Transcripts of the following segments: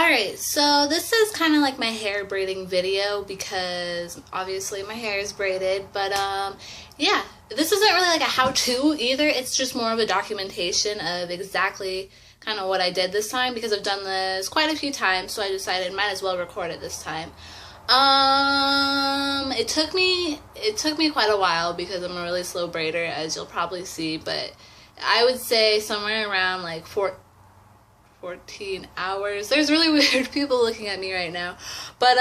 Alright, so this is kind of like my hair braiding video because obviously my hair is braided, but yeah, this isn't really like a how-to either. It's just more of a documentation of exactly kind of what I did this time because I've done this quite a few times, so I decided might as well record it this time. It took me quite a while because I'm a really slow braider, as you'll probably see, but I would say somewhere around like 14 hours. There's really weird people looking at me right now. But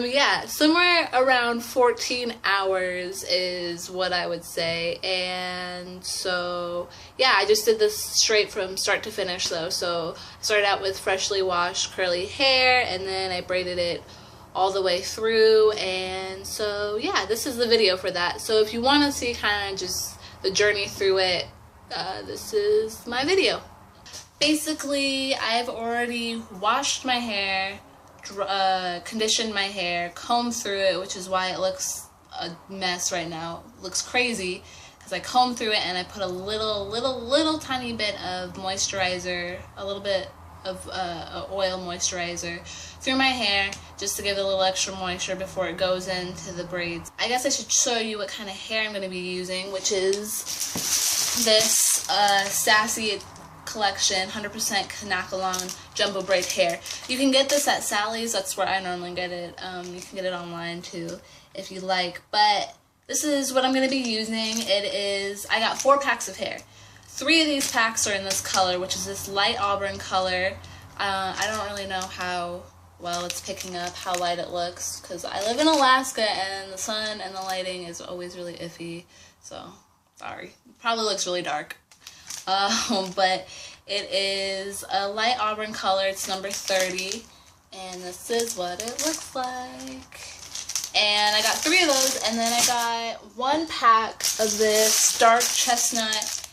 yeah, somewhere around 14 hours is what I would say. And so yeah, I just did this straight from start to finish though. So I started out with freshly washed curly hair and then I braided it all the way through. And so yeah, this is the video for that. So if you want to see kind of just the journey through it, this is my video. Basically, I've already washed my hair, conditioned my hair, combed through it, which is why it looks a mess right now. It looks crazy because I combed through it and I put a little tiny bit of moisturizer, a little bit of oil moisturizer through my hair just to give it a little extra moisture before it goes into the braids. I guess I should show you what kind of hair I'm going to be using, which is this Sassy collection 100% Kanakalon jumbo braid hair. You can get this at Sally's. That's where I normally get it. You can get it online too if you like, but this is what I'm going to be using. I got 4 packs of hair. 3 of these packs are in this color, which is this light auburn color. I don't really know how well it's picking up, how light it looks, because I live in Alaska and the sun and the lighting is always really iffy, so sorry. It probably looks really dark. But it is a light auburn color. It's number 30, and this is what it looks like. And I got 3 of those, and then I got 1 pack of this dark chestnut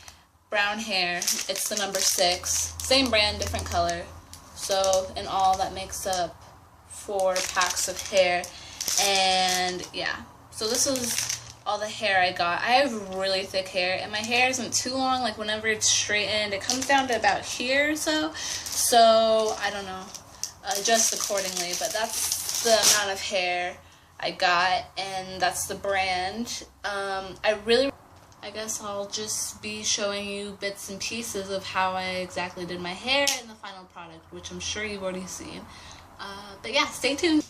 brown hair. It's the number 6, same brand, different color. So in all, that makes up 4 packs of hair. And yeah, so this is all the hair I got. I have really thick hair and my hair isn't too long. Like whenever it's straightened, it comes down to about here or so. So I don't know, adjust accordingly, but that's the amount of hair I got and that's the brand. I guess I'll just be showing you bits and pieces of how I exactly did my hair and the final product, which I'm sure you've already seen. But yeah, stay tuned.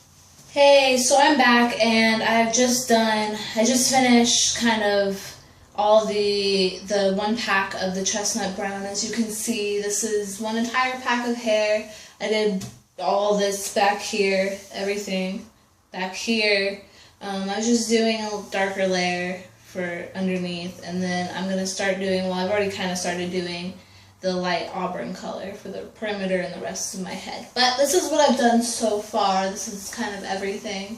Hey, so I'm back and I just finished kind of all the 1 pack of the chestnut brown. As you can see, this is 1 entire pack of hair. I did all this back here, everything back here. I was just doing a darker layer for underneath, and then I'm going to start doing, well, I've already kind of started doing the light auburn color for the perimeter and the rest of my head. But this is what I've done so far. This is kind of everything.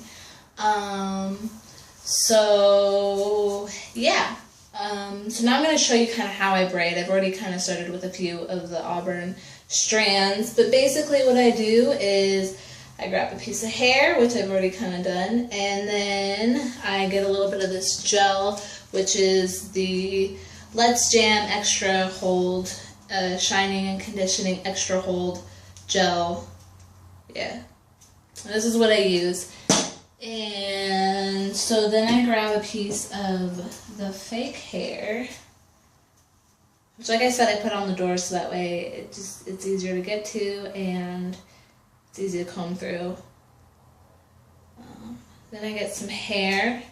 So yeah. So now I'm going to show you kind of how I braid. I've already kind of started with a few of the auburn strands, but basically what I do is I grab a piece of hair, which I've already kind of done, and then I get a little bit of this gel, which is the Let's Jam Extra Hold Shining and Conditioning Extra Hold Gel. Yeah, this is what I use. And so then I grab a piece of the fake hair, which, like I said, I put on the door so that way it's easier to get to and it's easy to comb through. Then I get some hair.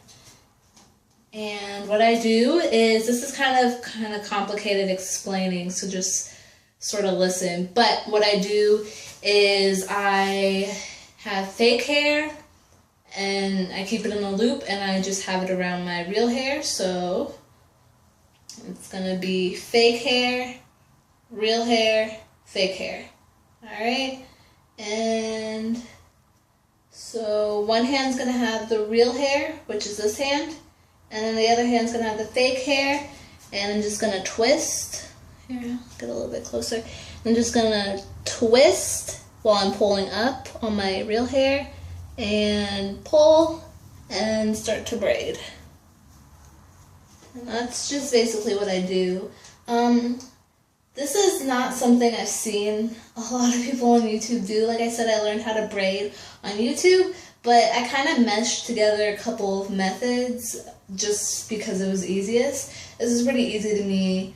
And what I do is, this is kind of complicated explaining, so just sort of listen. But what I do is I have fake hair and I keep it in a loop and I just have it around my real hair. So it's going to be fake hair, real hair, fake hair. Alright? And so one hand's going to have the real hair, which is this hand. And then the other hand's going to have the fake hair, and I'm just going to twist. Here, get a little bit closer. I'm just going to twist while I'm pulling up on my real hair, and pull, and start to braid. And that's just basically what I do. This is not something I've seen a lot of people on YouTube do. Like I said, I learned how to braid on YouTube, but I kind of meshed together a couple of methods just because it was easiest. This is pretty easy to me.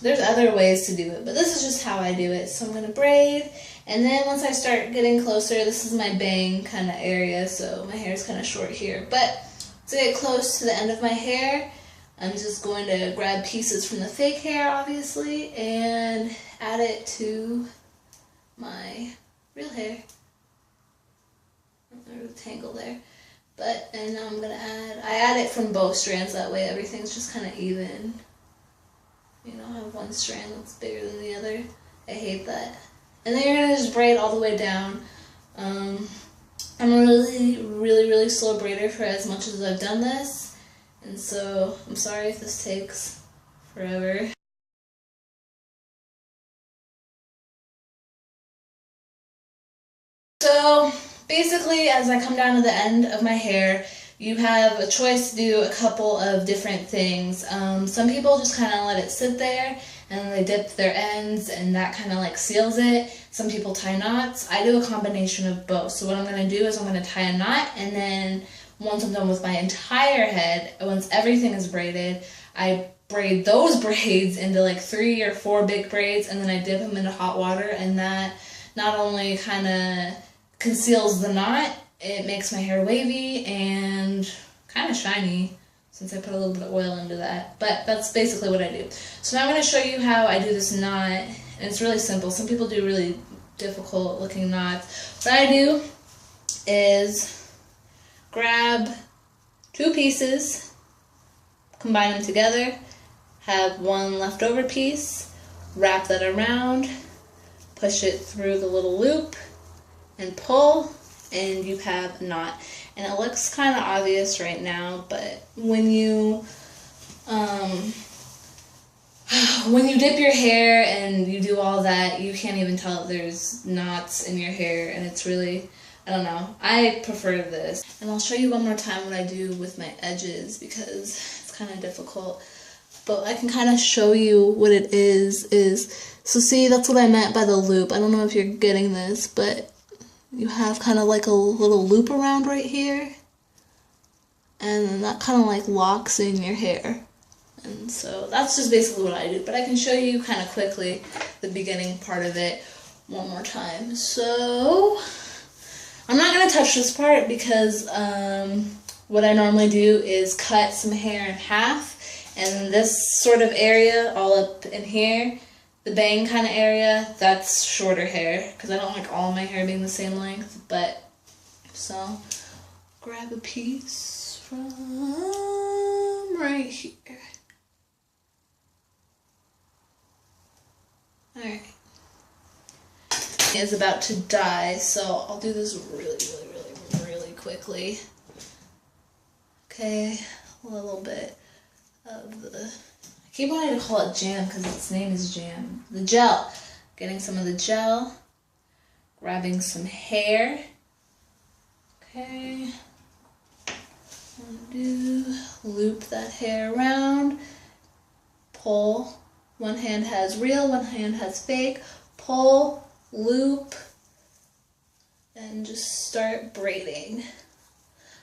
There's other ways to do it, but this is just how I do it. So I'm going to braid, and then once I start getting closer, this is my bang kind of area, so my hair is kind of short here. But to get close to the end of my hair, I'm just going to grab pieces from the fake hair, obviously, and add it to my real hair. There's a tangle there. And now I'm going to I add it from both strands, that way everything's just kind of even. You know, I have one strand that's bigger than the other. I hate that. And then you're going to just braid all the way down. I'm a really slow braider for as much as I've done this. And so, I'm sorry if this takes forever. So, basically, as I come down to the end of my hair, you have a choice to do a couple of different things. Some people just kind of let it sit there and then they dip their ends and that kind of like seals it. Some people tie knots. I do a combination of both. So what I'm going to do is I'm going to tie a knot, and then once I'm done with my entire head, once everything is braided, I braid those braids into like 3 or 4 big braids, and then I dip them into hot water, and that not only kind of conceals the knot, it makes my hair wavy and kind of shiny since I put a little bit of oil into that. But that's basically what I do. So now I'm going to show you how I do this knot. And it's really simple. Some people do really difficult looking knots. What I do is grab 2 pieces, combine them together, have one leftover piece, wrap that around, push it through the little loop, and pull, and you have a knot. And it looks kind of obvious right now, but when you dip your hair and you do all that, you can't even tell if there's knots in your hair, and it's really, I don't know, I prefer this. And I'll show you one more time what I do with my edges because it's kind of difficult, but I can kind of show you what it is, so see, that's what I meant by the loop. I don't know if you're getting this, but you have kind of like a little loop around right here, and then that kind of like locks in your hair. And so that's just basically what I do, but I can show you kind of quickly the beginning part of it one more time. So I'm not going to touch this part because what I normally do is cut some hair in half, and this sort of area all up in here, the bang kind of area, that's shorter hair, because I don't like all my hair being the same length. But, so, grab a piece from right here. Alright. It's about to die, so I'll do this really quickly. Okay, a little bit of the... I keep wanting to call it jam because its name is jam. The gel. Getting some of the gel. Grabbing some hair. Okay. Loop that hair around. Pull. One hand has real, one hand has fake. Pull, loop, and just start braiding.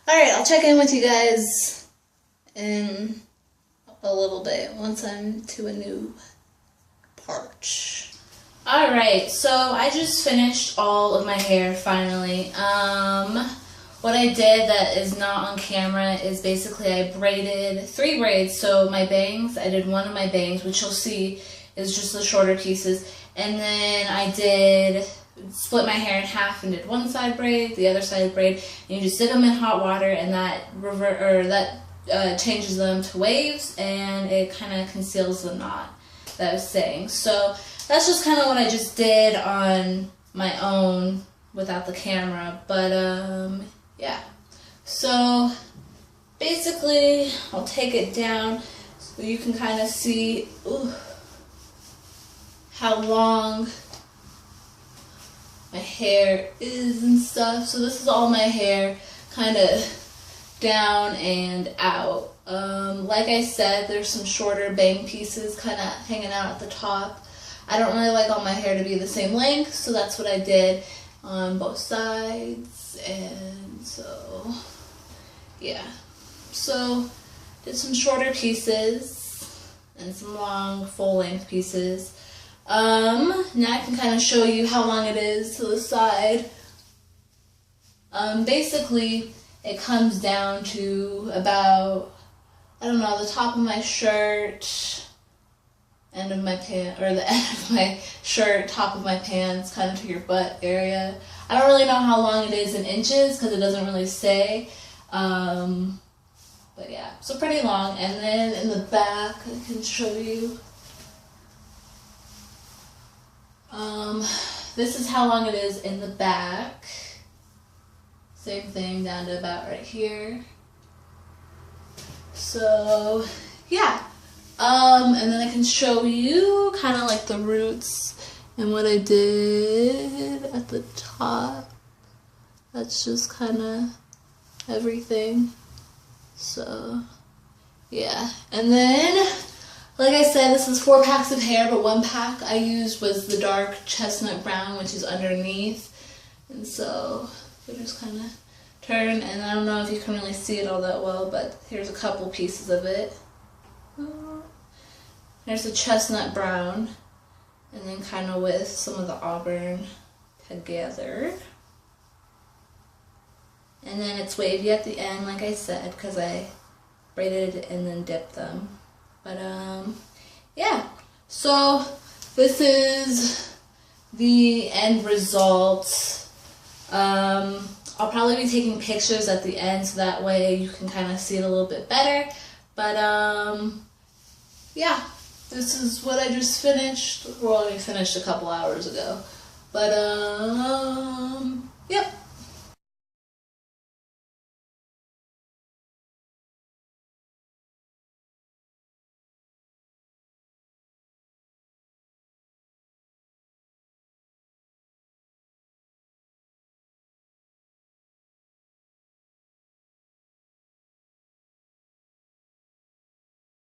Alright, I'll check in with you guys in a little bit once I'm to a new part. Alright, so I just finished all of my hair finally. What I did that is not on camera is basically I braided 3 braids. So my bangs, I did one of my bangs, which you'll see is just the shorter pieces. And then I did split my hair in half and did one side braid, the other side braid, and you just stick them in hot water, and that changes them to waves, and it kind of conceals the knot that I was saying. So that's just kind of what I just did on my own without the camera. But yeah. So basically, I'll take it down so you can kind of see how long my hair is and stuff. So this is all my hair kind of down and out. Like I said, there's some shorter bang pieces kind of hanging out at the top. I don't really like all my hair to be the same length, so that's what I did on both sides. And so, yeah. So, did some shorter pieces and some long full length pieces. Now I can kind of show you how long it is to the side. Basically, it comes down to about, I don't know, the top of my shirt, end of my pant, or the end of my shirt, top of my pants, kind of to your butt area. I don't really know how long it is in inches because it doesn't really say. But yeah, so pretty long. And then in the back, I can show you. This is how long it is in the back. Same thing down to about right here. So, yeah. And then I can show you kind of like the roots and what I did at the top. That's just kind of everything. So, yeah. And then, like I said, this is 4 packs of hair, but 1 pack I used was the dark chestnut brown, which is underneath. And so, we just kind of turn, and I don't know if you can really see it all that well, but here's a couple pieces of it. There's the chestnut brown, and then kind of with some of the auburn together. And then it's wavy at the end, like I said, because I braided and then dipped them. But, yeah. So, this is the end result. I'll probably be taking pictures at the end so that way you can kind of see it a little bit better. But, yeah. This is what I just finished. Well, I finished a couple hours ago. But,